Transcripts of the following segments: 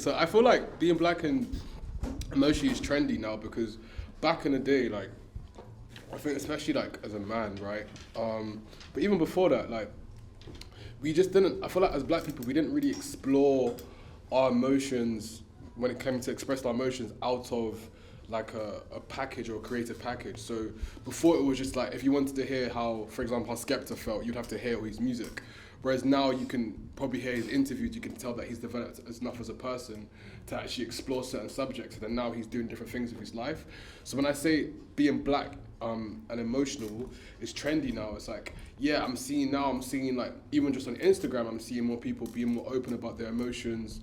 So I feel like being black and emotionally is trendy now because back in the day, like, I think especially like as a man, right? But even before that, like, we just didn't, I feel like as black people, we didn't really explore our emotions when it came to express our emotions out of like a package or a creative package. So before it was just like, if you wanted to hear how, for example, how Skepta felt, you'd have to hear his music. Whereas now you can probably hear his interviews, you can tell that he's developed enough as a person to actually explore certain subjects, and then now he's doing different things with his life. So when I say being black and emotional is trendy now, it's like, yeah, I'm seeing like, even just on Instagram, I'm seeing more people being more open about their emotions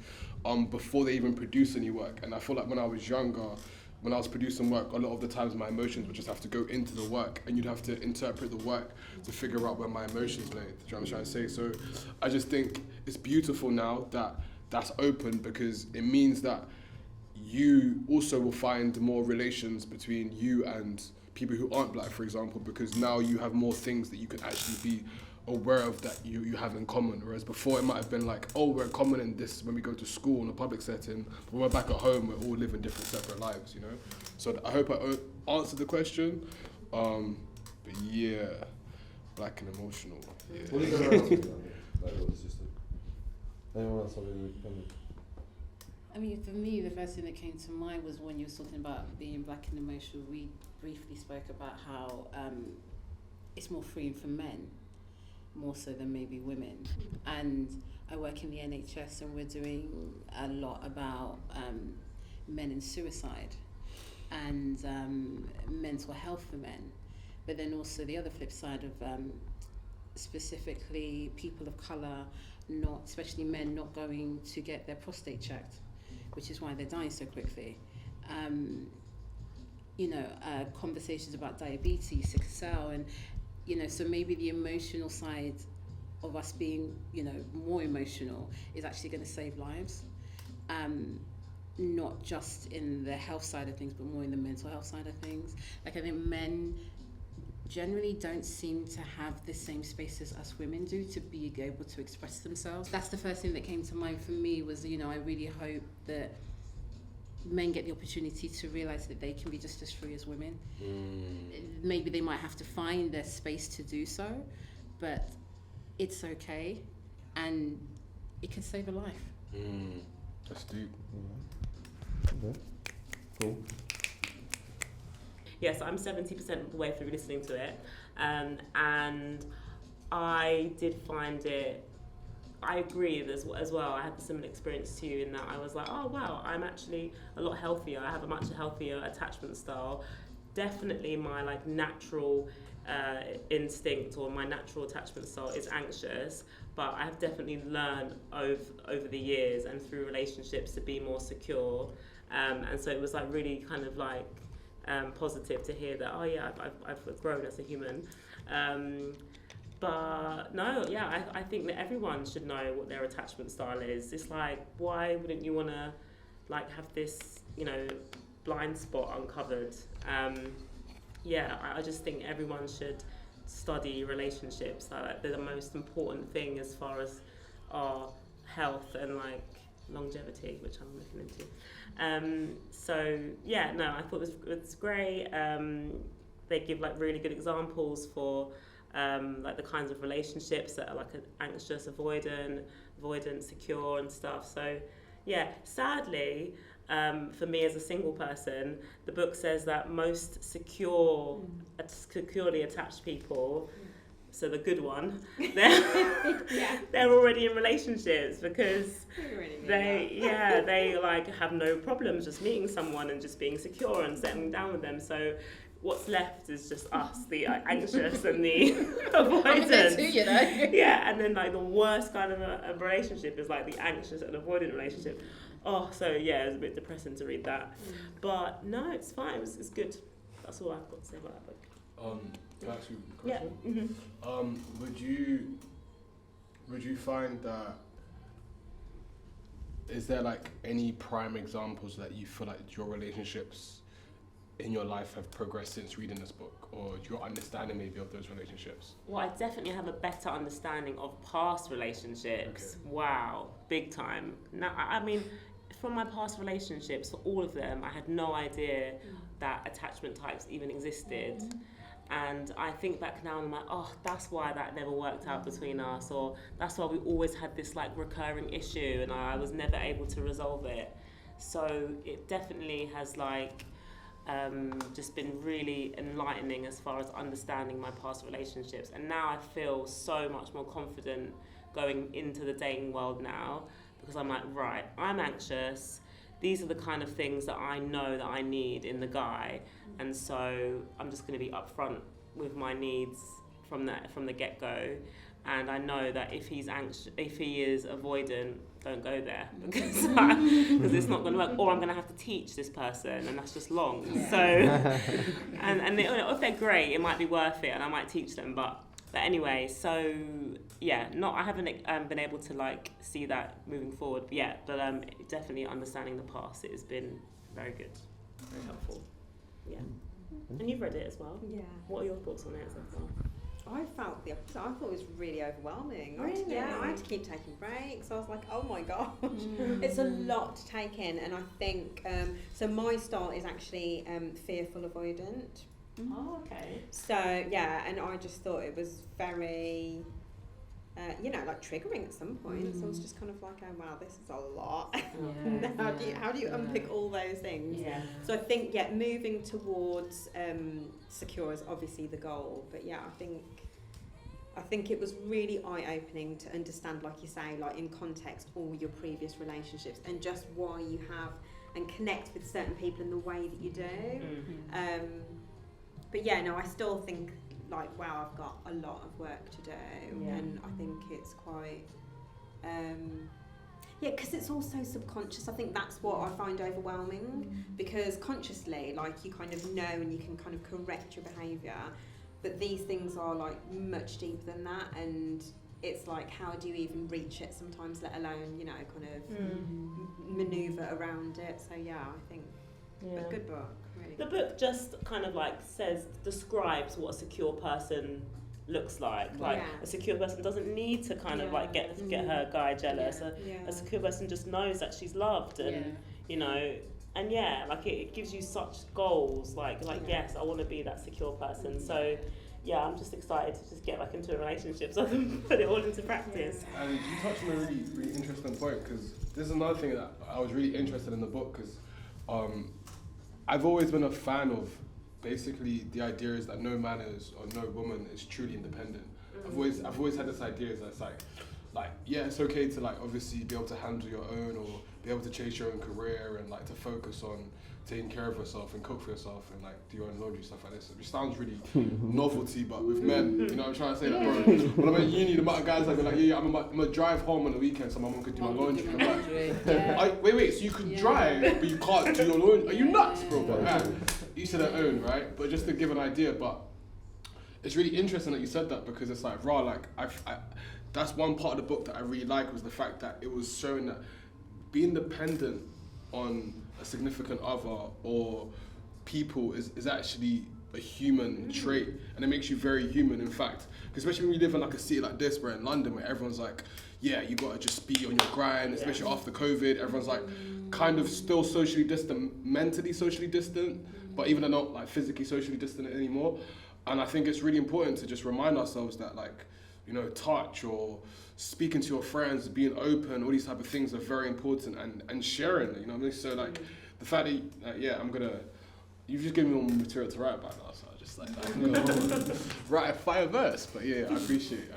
before they even produce any work. And I feel like when I was younger, when I was producing work, a lot of the times my emotions would just have to go into the work, and you'd have to interpret the work to figure out where my emotions lay. Do you know what I'm trying to say? So I just think it's beautiful now that that's open, because it means that you also will find more relations between you and people who aren't black, for example, because now you have more things that you can actually be aware of that you have in common. Whereas before it might have been like, oh, we're common in this when we go to school in a public setting, but when we're back at home, we're all living different separate lives, you know? So I hope I answered the question. But yeah, black and emotional. Yeah. What is your answer to that? Like, what is just anyone else have any opinion? I mean, for me, the first thing that came to mind was when you were talking about being black and emotional. We briefly spoke about how it's more freeing for men, more so than maybe women. And I work in the NHS, and we're doing a lot about men and suicide and mental health for men. But then also the other flip side of specifically people of colour, not, especially men, not going to get their prostate checked, which is why they're dying so quickly. Conversations about diabetes, sickle cell, and so maybe the emotional side of us being, more emotional is actually going to save lives. Not just in the health side of things, but more in the mental health side of things. Like, I think men generally don't seem to have the same spaces as women do to be able to express themselves. That's the first thing that came to mind for me was, I really hope that men get the opportunity to realise that they can be just as free as women. Maybe they might have to find their space to do so, but it's okay, and it can save a life. That's deep. Okay. Cool. Yes, I'm 70% of the way through listening to it, and I did find it, I agree as well. I had a similar experience to you in that I was like, oh wow, I'm actually a lot healthier. I have a much healthier attachment style. Definitely my like natural instinct or my natural attachment style is anxious, but I have definitely learned over the years and through relationships to be more secure. And so it was like really kind of like positive to hear that, oh yeah, I've grown as a human. But no, yeah, I think that everyone should know what their attachment style is. It's like, why wouldn't you want to like have this, blind spot uncovered? I just think everyone should study relationships. Like, they're the most important thing as far as our health and like longevity, which I'm looking into. I thought it was great. They give like really good examples for like the kinds of relationships that are like anxious, avoidant, secure and stuff. So yeah, sadly, for me as a single person, the book says that most securely attached people, so the good one, they're already in relationships because they like have no problems just meeting someone and just being secure and settling down with them. So what's left is just us, the anxious and the avoidant. Yeah, and then like the worst kind of a relationship is like the anxious and avoidant relationship. Oh, so yeah, it was a bit depressing to read that. But no, it's fine. It's good. That's all I've got to say about that book. Can I ask you a question? Yeah. Mm-hmm. Would you find that, is there like any prime examples that you feel like your relationships in your life have progressed since reading this book, or your understanding maybe of those relationships? Well, I definitely have a better understanding of past relationships. Okay. Wow, big time. Now, I mean, from my past relationships, for all of them, I had no idea that attachment types even existed. And I think back now and I'm like, oh, that's why that never worked out between us, or that's why we always had this like recurring issue and I was never able to resolve it. So it definitely has like just been really enlightening as far as understanding my past relationships. And now I feel so much more confident going into the dating world now, because I'm like, right, I'm anxious. These are the kind of things that I know that I need in the guy. And so I'm just going to be upfront with my needs from the get-go. And I know that if he's anxious, if he is avoidant, don't go there, because it's not going to work. Or I'm going to have to teach this person, and that's just long. Yeah. So, and they, if they're great, it might be worth it, and I might teach them. But anyway, so yeah, I haven't been able to like see that moving forward yet. But definitely understanding the past, it has been very good, very helpful. Yeah, and you've read it as well. Yeah. What are your thoughts on it so far? I felt the opposite. I thought it was really overwhelming. Really? I had to keep taking breaks. I was like, oh my gosh, it's a lot to take in. And I think, so my style is actually fearful avoidant. Oh, okay. So, yeah, and I just thought it was very, like triggering at some point. So I was just kind of like, oh wow, this is a lot. How do you unpick all those things? Yeah. So I think, moving towards secure is obviously the goal. But yeah, I think it was really eye-opening to understand, like you say, like in context, all your previous relationships and just why you have and connect with certain people in the way that you do. But yeah, no, I still think like, wow, I've got a lot of work to do, and I think it's quite, because it's also subconscious. I think that's what I find overwhelming, because consciously, like, you kind of know and you can kind of correct your behaviour, but these things are like much deeper than that, and it's like, how do you even reach it sometimes, let alone, kind of manoeuvre around it. So yeah, I think a good book. Really. The book just kind of like describes what a secure person looks like. Like a secure person doesn't need to kind of like get her guy jealous. A secure person just knows that she's loved, and and like it gives you such goals. Like yes, I want to be that secure person. So yeah, I'm just excited to just get back into a relationship so I can put it all into practice. And you touched on a really, really interesting point, because this is another thing that I was really interested in the book, because I've always been a fan of basically the idea is that no man is, or no woman is truly independent. I've always had this idea that it's like yeah, it's okay to like obviously be able to handle your own, or be able to chase your own career, and like to focus on taking care of yourself and cook for yourself and like do your own laundry, stuff like this, which sounds really novelty, but with men, you know what I'm trying to say? Like, bro, when I'm at uni, the amount of guys like be like, I'm gonna drive home on the weekend so my mum could do my laundry. And I'm like, wait, so you can drive, but you can't do your laundry? Are you nuts, bro? But each to their own, right? But just to give an idea, but it's really interesting that you said that, because it's like, I that's one part of the book that I really like, was the fact that it was showing that being dependent on a significant other or people is actually a human trait, and it makes you very human, in fact. Especially when you live in like a city like this, where in London, where everyone's like, yeah, you gotta just be on your grind, especially after COVID, everyone's like kind of still socially distant, mentally socially distant, but even though not like physically socially distant anymore. And I think it's really important to just remind ourselves that, like, touch or speaking to your friends, being open, all these type of things are very important, and sharing, you know what I mean? So like the fact that, you've just given me all material to write about now, so I just like, I can go write a fire verse, but yeah, I appreciate it.